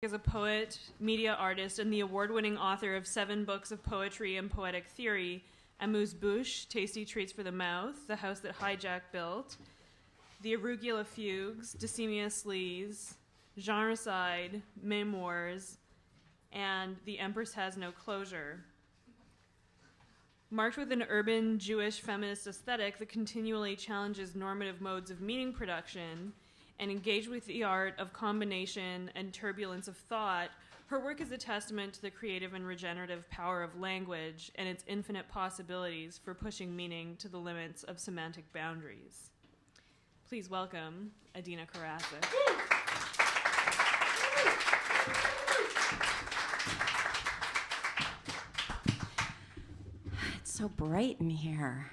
is a poet, media artist, and the award-winning author of 7 books of poetry and poetic theory: Amuse-Bouche, Tasty Treats for the Mouth, The House That Hijack Built, The Arugula Fugues, Decimia Sleaze, Genrecide, Memoirs, and The Empress Has No Closure. Marked with an urban Jewish feminist aesthetic that continually challenges normative modes of meaning production and engaged with the art of combination and turbulence of thought, her work is a testament to the creative and regenerative power of language and its infinite possibilities for pushing meaning to the limits of semantic boundaries. Please welcome Adeena Karasick. It's so bright in here.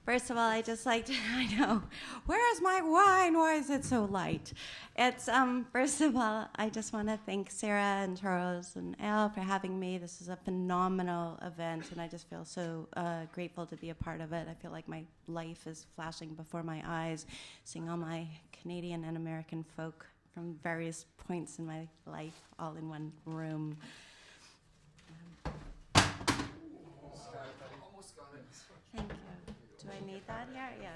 First of all, I just like to, I know, where's my wine? Why is it so light? It's, first of all, I just want to thank Sarah and Charles and Al for having me. This is a phenomenal event, and I just feel so grateful to be a part of it. I feel like my life is flashing before my eyes, seeing all my Canadian and American folk from various points in my life all in one room. Thank you. Do I need that here? Yeah.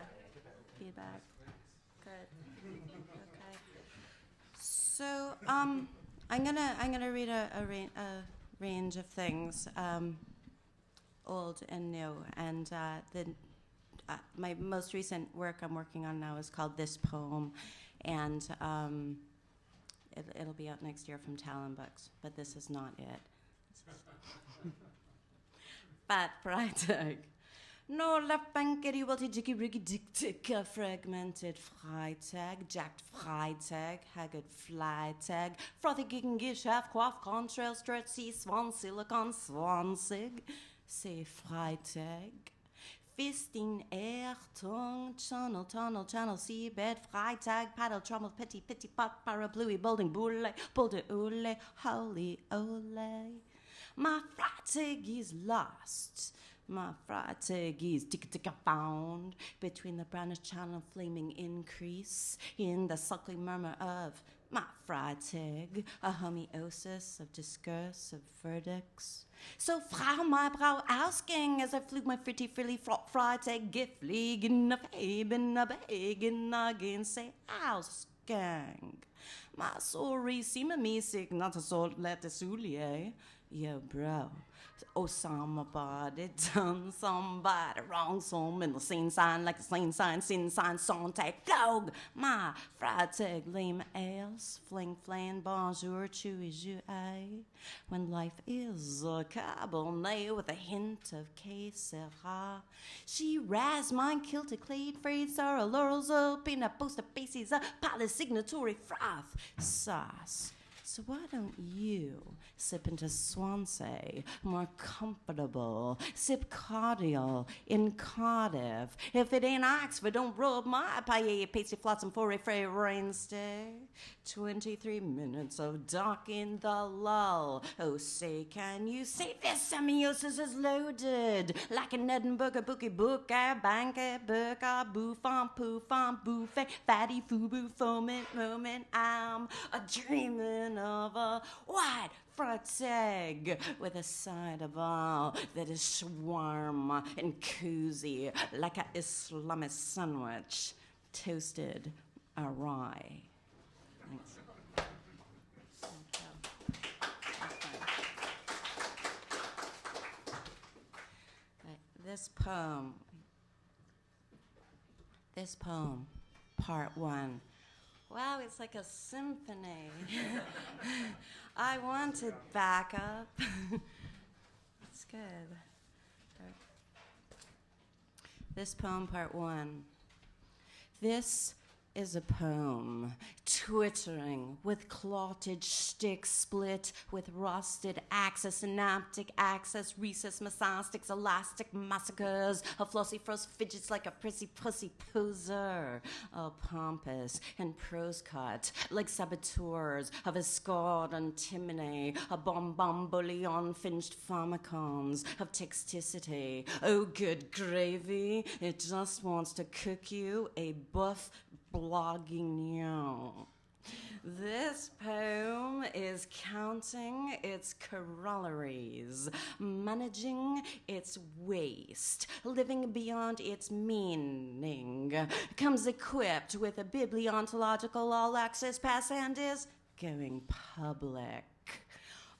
Feedback. Good. Okay. So I'm gonna read a range of things, old and new, and my most recent work I'm working on now is called This Poem, and it'll be out next year from Talon Books, but this is not it. Bad Freitag. No left bankety wilty jicky riggy dick tick fragmented Freitag, jacked Freitag, haggard Freitag, frothy gigging gish half quaff contrail stretch sea swan silicon swansig, say Freitag. Fisting air, tongue, channel, tunnel, channel, seabed, Freitag, paddle, trommel, pitty, pitty, pot, parapluie, building, boule, boulder, ole, holy, ole. My Freitag is lost. My Freitag is ticka found between the brownish channel flaming increase in the suckling murmur of my Freitag, a homeosis of discourse, of verdicts. So Frau my Brau ausging as I flug my fritty frilly Freitag gefliegen of Haben, of Hagen again say ausgang. My sorry sima misig not a salt let the soulier. Yo, bro. Osama body done somebody wrong some in the same sign like the same sign, sin sign, song tag, flog. My Freitag lame ales, fling flan, bonjour, chewy jus. When life is a cabernet with a hint of quesera, she raz mine kilted clade phrase, Sarah laurels up in a post of bases, a palace signatory froth sauce. So why don't you sip into Swansea, more comfortable, sip cordial in Cardiff. If it ain't Oxford, don't rub my paella, pasty flotsam for a frey Wednesday. 23 minutes of dark in the lull. Oh, say, can you say this semiosis is loaded? Like an Edinburgh bookie book, a banker, book, a bouffon, pouffon, buffet, fatty fubu, foment, moment. I'm a dreaming of a white Freitag with a side of all that is shawarma and koozie, like an Islamic sandwich, toasted awry. Thanks. This poem, part 1. Wow, it's like a symphony. I wanted backup. It's good. This poem, part 1. This is a poem, twittering with clotted shtick split with rusted axis, synaptic axis, recess, mesostics, elastic massacres, a flossy frost fidgets like a prissy pussy poser, a pompous and prose cut, like saboteurs of escort and timony, a bomb bully on finged pharmacons of texticity. Oh, good gravy, it just wants to cook you a buff blogging. This poem is counting its corollaries, managing its waste, living beyond its meaning, comes equipped with a bibliontological all-access pass and is going public.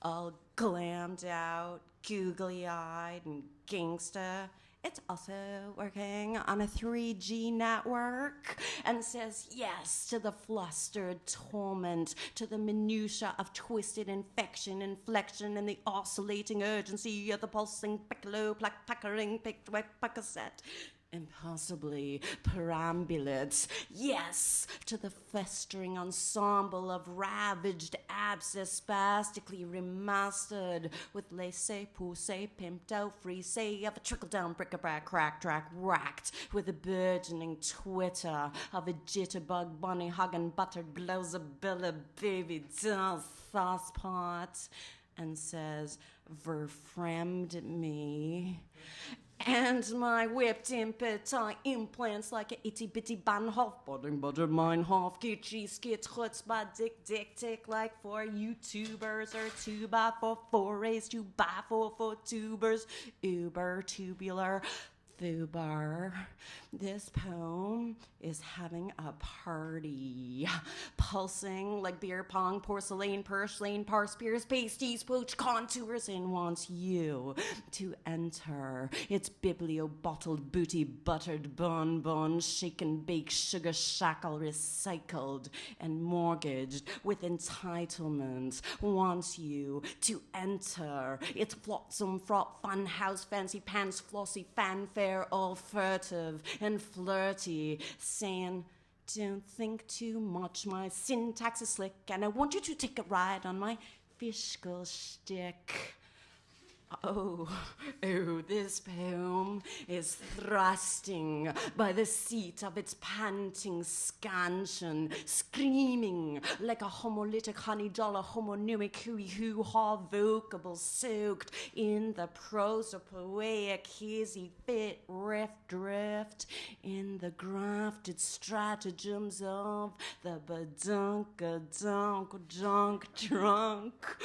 All glammed out, googly-eyed, and gangsta. It's also working on a 3G network and says yes to the flustered torment, to the minutiae of twisted infection, inflection, and the oscillating urgency of the pulsing piccolo, plaque-puckering, pick-cassette. Impossibly perambulates, yes, to the festering ensemble of ravaged abscess spastically remastered with laissez-pousser, pimped out frisee of a trickle-down bric-a-brac crack track racked with a burgeoning twitter of a jitterbug bunny hugging buttered blousabilla baby doll sauce pot and says, verfremd me. And my whipped impetus implants like a itty-bitty Bahnhof, budding butter Meinhof, gitchy skit chutzpah dick tick like 4 YouTubers or 2x4 forays, 2x4 tubers, uber tubular. Fubar. This poem is having a party, pulsing like beer pong, porcelain, purslane, parspheres, pasties, poached contours, and wants you to enter its biblio-bottled booty, buttered bonbon, shaken baked sugar shackle, recycled and mortgaged with entitlement, wants you to enter its flotsam, fraught, fun house, fancy pants, flossy fanfare, all furtive and flirty, saying, don't think too much, my syntax is slick, and I want you to take a ride on my fiscal shtick. Oh, this poem is thrusting by the seat of its panting scansion, screaming like a homolytic honey dollar homonymic hoo-hoo-ha vocable soaked in the prosopoeic hazy fit riff drift in the grafted stratagems of the badunk-a-dunk-a-dunk drunk.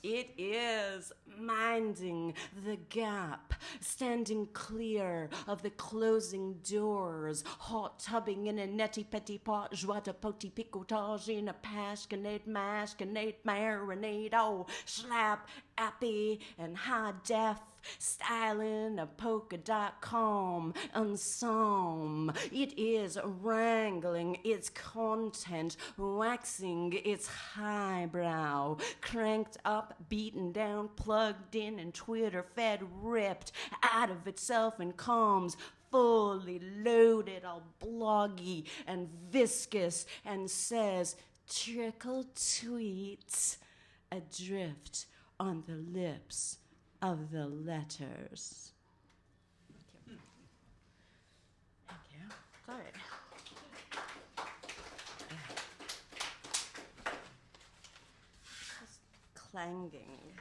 It is minding the gap, standing clear of the closing doors, hot tubbing in a netty petty pot, joie de poti picotage in a passionate masquerade marinade, oh, slap, appy, and high def, styling a polka.com ensemble. It is wrangling its content, waxing its highbrow, cranked up, beaten down, plugged in, and Twitter fed, ripped out of itself and comes fully loaded, all bloggy and viscous, and says, trickle tweets adrift on the lips of the letters. Thank you. Sorry. Just clanging.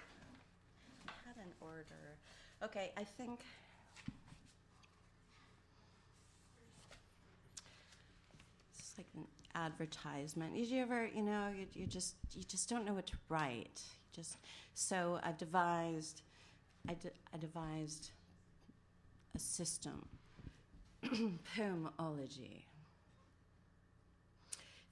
I had an order. Okay, I think it's like an advertisement. Did you ever, you just don't know what to write. So I devised a system, Poemology,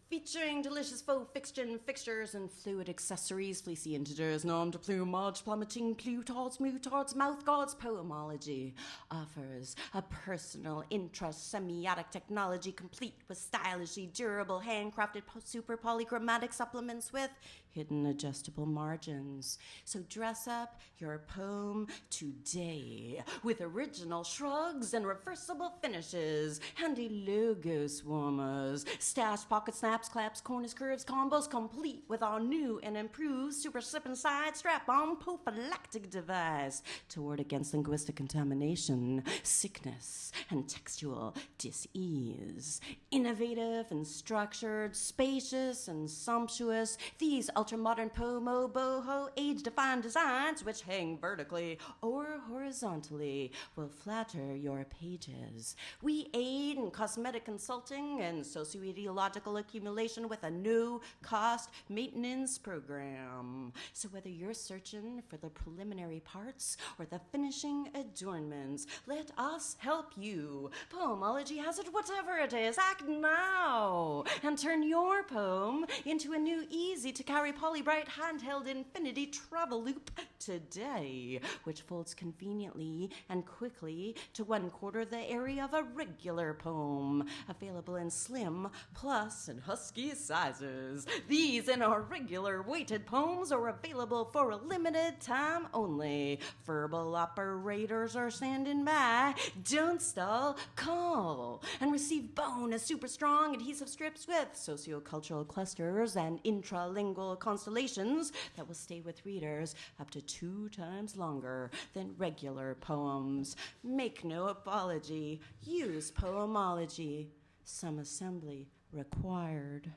featuring delicious faux fiction fixtures and fluid accessories, fleecy integers, nom de plumage, plummeting plutards, mutards, mouth gods. Poemology offers a personal intra-semiotic technology complete with stylishly durable, handcrafted super polychromatic supplements with hidden adjustable margins. So dress up your poem today with original shrugs and reversible finishes, handy logos warmers, stash pocket snaps, claps, corners, curves, combos, complete with our new and improved super slip and side strap-on prophylactic device to ward against linguistic contamination, sickness, and textual dis-ease. Innovative and structured, spacious and sumptuous, these ultra-modern pomo boho age-defined designs, which hang vertically or horizontally, will flatter your pages. We aid in cosmetic consulting and socio-ideological accumulation accumulation with a new cost maintenance program. So whether you're searching for the preliminary parts or the finishing adornments, let us help you. Poemology has it, whatever it is. Act now and turn your poem into a new easy-to-carry polybright handheld infinity travel loop today, which folds conveniently and quickly to 1/4 the area of a regular poem, available in slim, plus, and husky sizes. These and our regular weighted poems are available for a limited time only. Verbal operators are standing by. Don't stall, call, and receive bonus super strong adhesive strips with sociocultural clusters and intralingual constellations that will stay with readers up to 2 times longer than regular poems. Make no apology. Use Poemology. Some assembly required.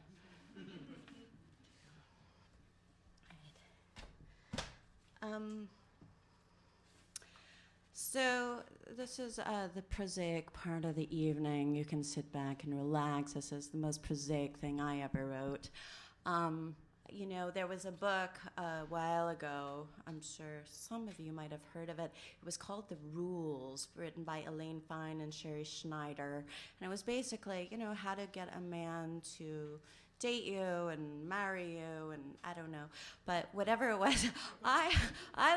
So this is the prosaic part of the evening. You can sit back and relax. This is the most prosaic thing I ever wrote. You know, there was a book a while ago, I'm sure some of you might have heard of it. It was called The Rules, written by Elaine Fine and Sherry Schneider. And it was basically, you know, how to get a man to date you and marry you, and I don't know. But whatever it was, I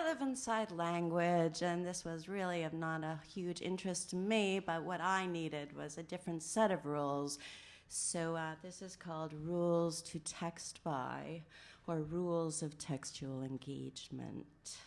live inside language, and this was really of not a huge interest to me, but what I needed was a different set of rules. So this is called Rules to Text By, or Rules of Textual Engagement.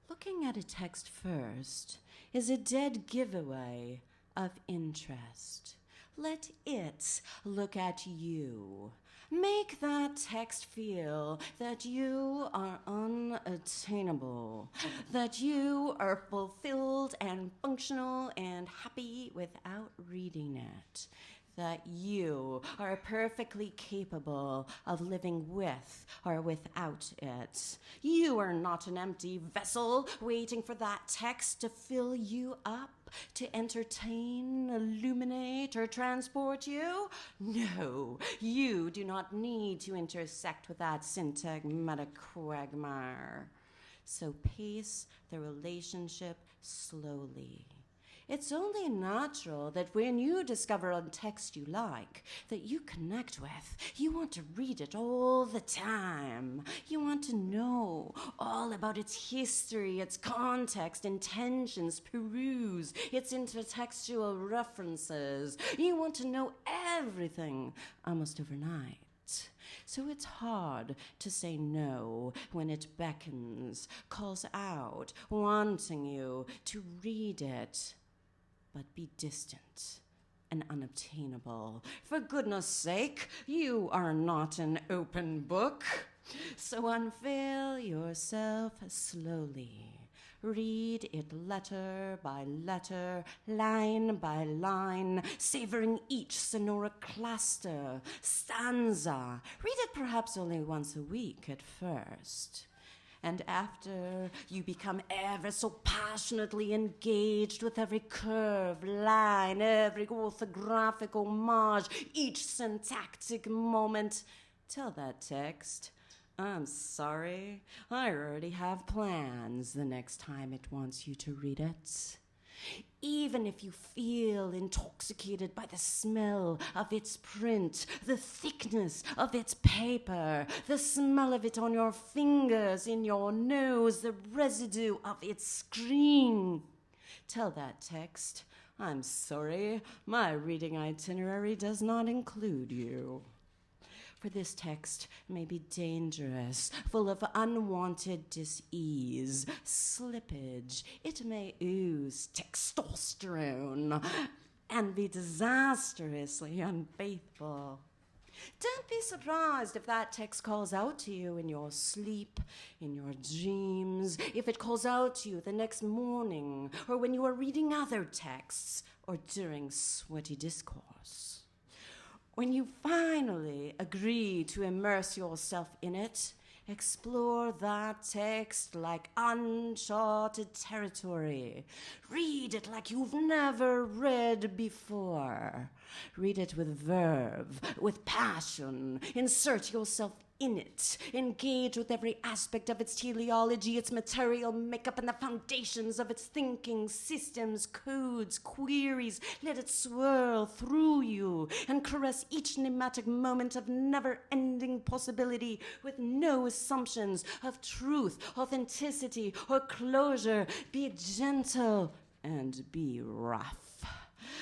Looking at a text first is a dead giveaway of interest. Let it look at you. Make that text feel that you are unattainable, that you are fulfilled and functional and happy without reading it, that you are perfectly capable of living with or without it. You are not an empty vessel waiting for that text to fill you up, to entertain, illuminate, or transport you. No, you do not need to intersect with that syntagmatic quagmire. So pace the relationship slowly. It's only natural that when you discover a text you like, that you connect with, you want to read it all the time. You want to know all about its history, its context, intentions, peruse, its intertextual references. You want to know everything almost overnight. So it's hard to say no when it beckons, calls out, wanting you to read it. But be distant and unobtainable. For goodness sake, you are not an open book. So unveil yourself slowly. Read it letter by letter, line by line, savoring each sonoric cluster, stanza. Read it perhaps only once a week at first. And after you become ever so passionately engaged with every curve, line, every orthographic homage, each syntactic moment, tell that text, I'm sorry, I already have plans the next time it wants you to read it. Even if you feel intoxicated by the smell of its print, the thickness of its paper, the smell of it on your fingers, in your nose, the residue of its screen, tell that text, I'm sorry, my reading itinerary does not include you. For this text may be dangerous, full of unwanted dis-ease, slippage. It may ooze testosterone and be disastrously unfaithful. Don't be surprised if that text calls out to you in your sleep, in your dreams, if it calls out to you the next morning, or when you are reading other texts, or during sweaty discourse. When you finally agree to immerse yourself in it, Explore that text like uncharted territory. Read it like you've never read before. Read it with verve, with passion. Insert yourself in it. Engage with every aspect of its teleology, its material makeup, and the foundations of its thinking, systems, codes, queries. Let it swirl through you and caress each pneumatic moment of never-ending possibility with no assumptions of truth, authenticity, or closure. Be gentle and be rough.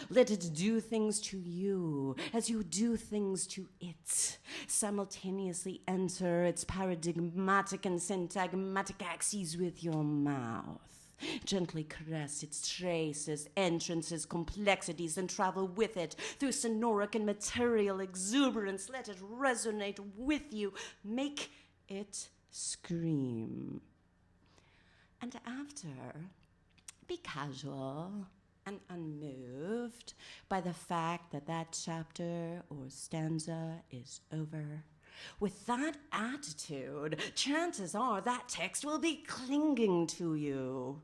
Let it do things to you as you do things to it. Simultaneously enter its paradigmatic and syntagmatic axes with your mouth. Gently caress its traces, entrances, complexities, and travel with it through sonoric and material exuberance. Let it resonate with you. Make it scream. And after, be casual and unmoved by the fact that that chapter or stanza is over. With that attitude, chances are that text will be clinging to you.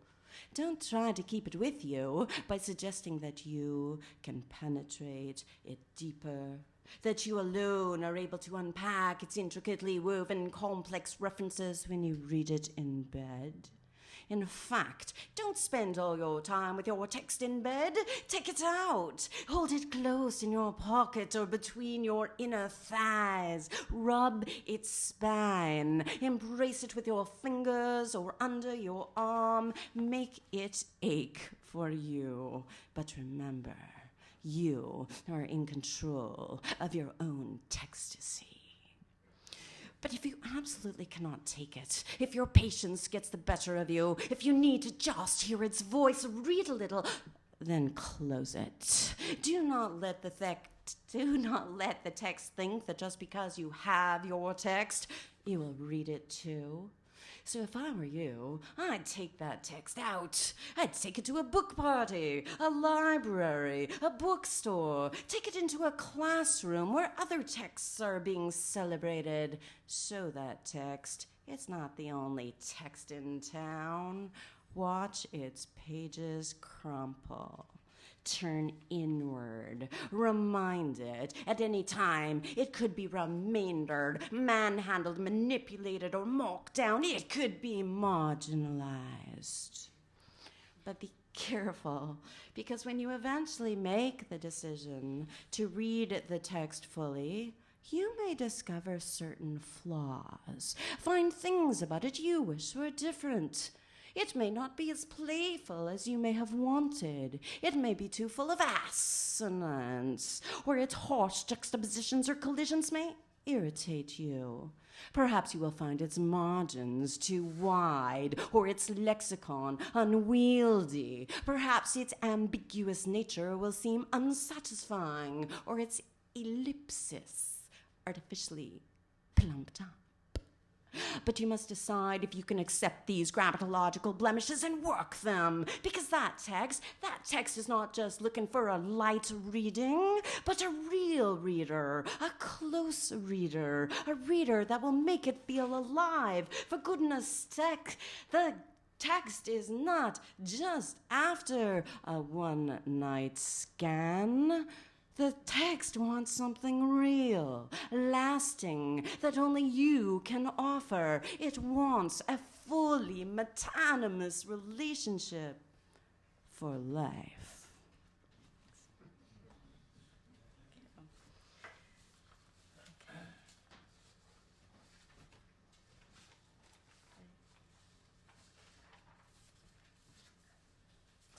Don't try to keep it with you by suggesting that you can penetrate it deeper, that you alone are able to unpack its intricately woven complex references when you read it in bed. In fact, don't spend all your time with your text in bed. Take it out. Hold it close in your pocket or between your inner thighs. Rub its spine. Embrace it with your fingers or under your arm. Make it ache for you. But remember, you are in control of your own textasy. But if you absolutely cannot take it, if your patience gets the better of you, if you need to just hear its voice, read a little, then close it. Do not let the text think that just because you have your text, you will read it too. So if I were you, I'd take that text out. I'd take it to a book party, a library, a bookstore. Take it into a classroom where other texts are being celebrated. Show that text. It's not the only text in town. Watch its pages crumple. Turn inward. Remind it at any time it could be remaindered, manhandled, manipulated, or mocked down. It could be marginalized. But be careful, because when you eventually make the decision to read the text fully, you may discover certain flaws, find things about it you wish were different. It may not be as playful as you may have wanted. It may be too full of assonance, or its harsh juxtapositions or collisions may irritate you. Perhaps you will find its margins too wide, or its lexicon unwieldy. Perhaps its ambiguous nature will seem unsatisfying, or its ellipsis artificially plumped up. But you must decide if you can accept these grammatical blemishes and work them, because that text is not just looking for a light reading, but a real reader, a close reader, a reader that will make it feel alive. For goodness sake, the text is not just after a one-night scan. The text wants something real, lasting, that only you can offer. It wants a fully metonymous relationship for life.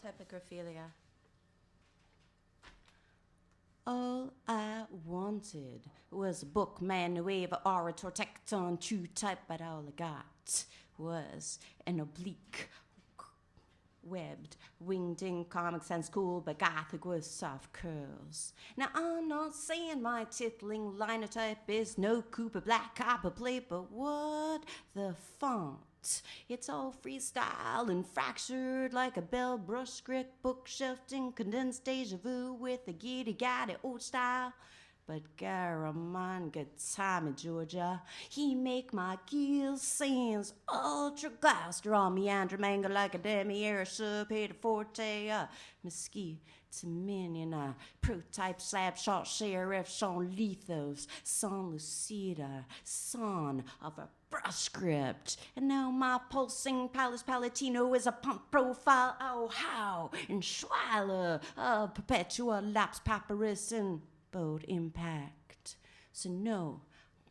Typographilia. All I wanted was a book, man, wave, orator, tecton, true type, but all I got was an oblique, webbed, winged-in Comic Sans cool, but gothic with soft curls. Now, I'm not saying my titling linotype is no Cooper black copper plate, but what the font? It's all freestyle and fractured like a bell brush script bookshelf in condensed deja vu with a giddy old style. But Garamond, good time in Georgia. He make my gill sands ultra glass. Draw meander mango like a demi-air sub, Peter Forte, mesquite to minion, prototype slab shot sheriff, son lithos, son lucida, son of a script. And now my pulsing palace palatino is a pump profile. Oh, how in Schweiler of perpetua lapse papyrus and bold impact. So no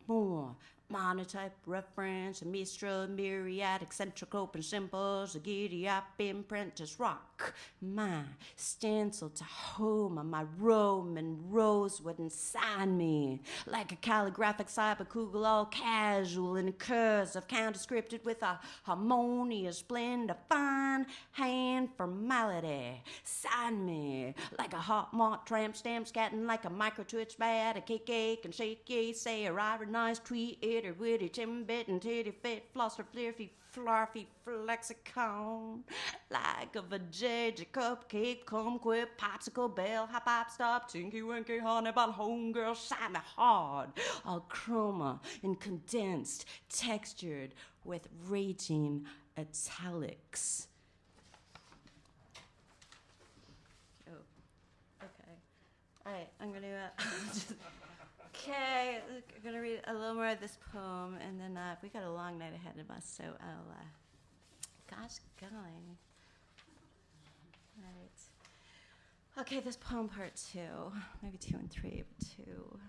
more monotype reference, mistral, myriad, eccentric open symbols, a giddy up imprint to rock. My stencil to home on my Roman rosewood inside me, like a calligraphic cyberkugel, all casual and cursive, counter-scripted with a harmonious blend of fine hand formality. Sign me like a hot malt tramp stamp scatting like a micro twitch bad, a cake and shake ye, say a nice tweet it or witty timbit and titty fit flosser fluffy flexicon like a vajayjay cupcake kumquat popsicle bell hop hop stop tinky winky honey bun homegirl shine me hard, all chroma and condensed textured with raging italics. Oh, okay. All right, I'm gonna okay, I'm going to read a little more of this poem, and then we got a long night ahead of us, so I'll, gosh golly. All right. Okay, this poem part 2, maybe 2 and 3, but 2.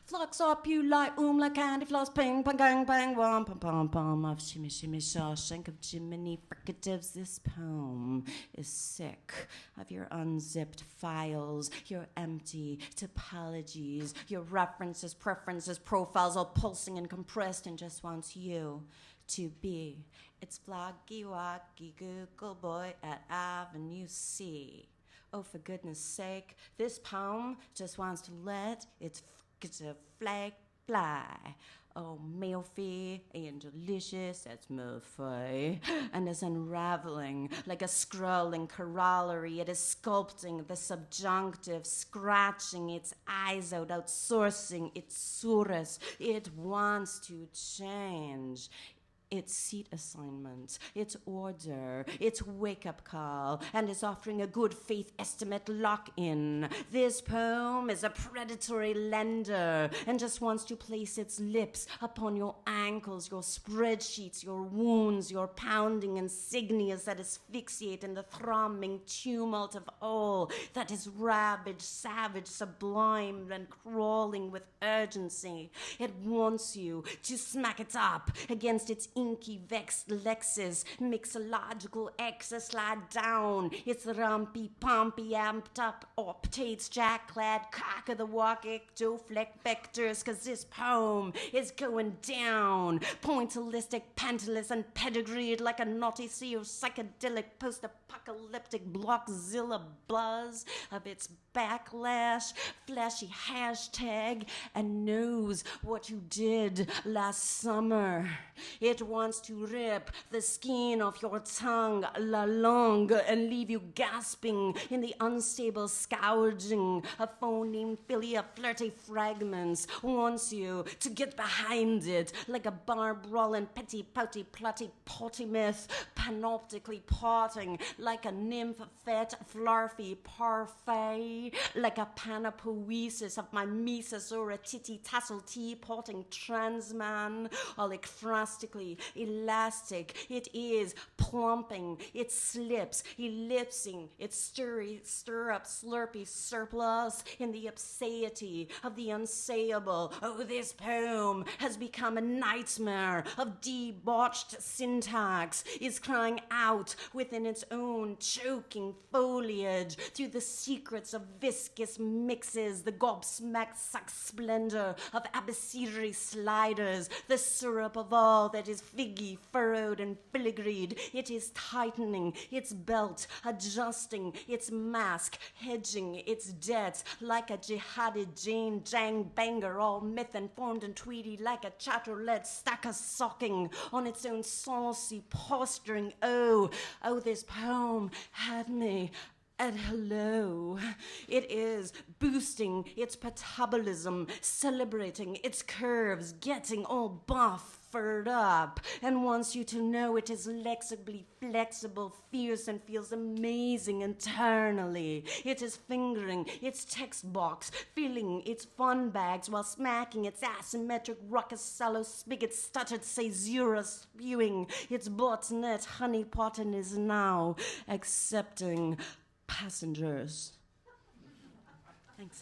Flux up you like candy floss, ping, pang, gang, bang, wom, pom, pom, pom, of shimmy, shimmy, Shawshank of Jiminy fricatives. This poem is sick of your unzipped files, your empty topologies, your references, preferences, profiles, all pulsing and compressed, and just wants you to be. It's floggy, wacky, Google boy at Avenue C. Oh, for goodness sake, this poem just wants to let its a flag fly. Oh, milfy and delicious, that's milfy. And it's unraveling like a scrolling corollary. It is sculpting the subjunctive, scratching its eyes out, outsourcing its surahs. It wants to change. Its seat assignment, its order, its wake-up call, and is offering a good faith estimate lock-in. This poem is a predatory lender and just wants to place its lips upon your ankles, your spreadsheets, your wounds, your pounding insignias that asphyxiate in the throbbing tumult of all that is ravaged, savage, sublime, and crawling with urgency. It wants you to smack it up against its inky vexed Lexus, mixological excess slide down. It's rumpy, pompy, amped up, optates, jack-clad, cock of the walk, ecto-fleck vectors, cause this poem is going down. Pointillistic, pantalus, and pedigreed like a naughty sea of psychedelic post-apocalyptic blockzilla buzz of its backlash, flashy hashtag, and knows what you did last summer. It wants to rip the skin off your tongue, la langue, and leave you gasping in the unstable scourging of phoneme philia flirty fragments. Wants you to get behind it like a bar-brawling, petty, pouty, plotty, potty myth, panoptically potting like a nymph fete, flarfy parfait, like a panapoesis of my mises or a titty tassel tea potting transman, all ekphrastically elastic. It is plumping, it slips, ellipsing, it stir up slurpy surplus in the obscenity of the unsayable. Oh, this poem has become a nightmare of debauched syntax, is crying out within its own choking foliage through the secrets of viscous mixes, the gobsmacked suck splendor of abyssary sliders, the syrup of all that is figgy, furrowed, and filigreed. It is tightening its belt, adjusting its mask, hedging its debts like a jihadi Jane Jang banger, all myth-informed and tweedy like a chatterlet stacker socking on its own saucy posturing. Oh, this poem had me And hello, it is boosting its metabolism, celebrating its curves, getting all buffered up, and wants you to know it is lexically flexible, fierce, and feels amazing internally. It is fingering its text box, filling its fun bags while smacking its asymmetric ruckus sallow spigot stuttered caesura spewing its botnet honeypot and is now accepting passengers. Thanks.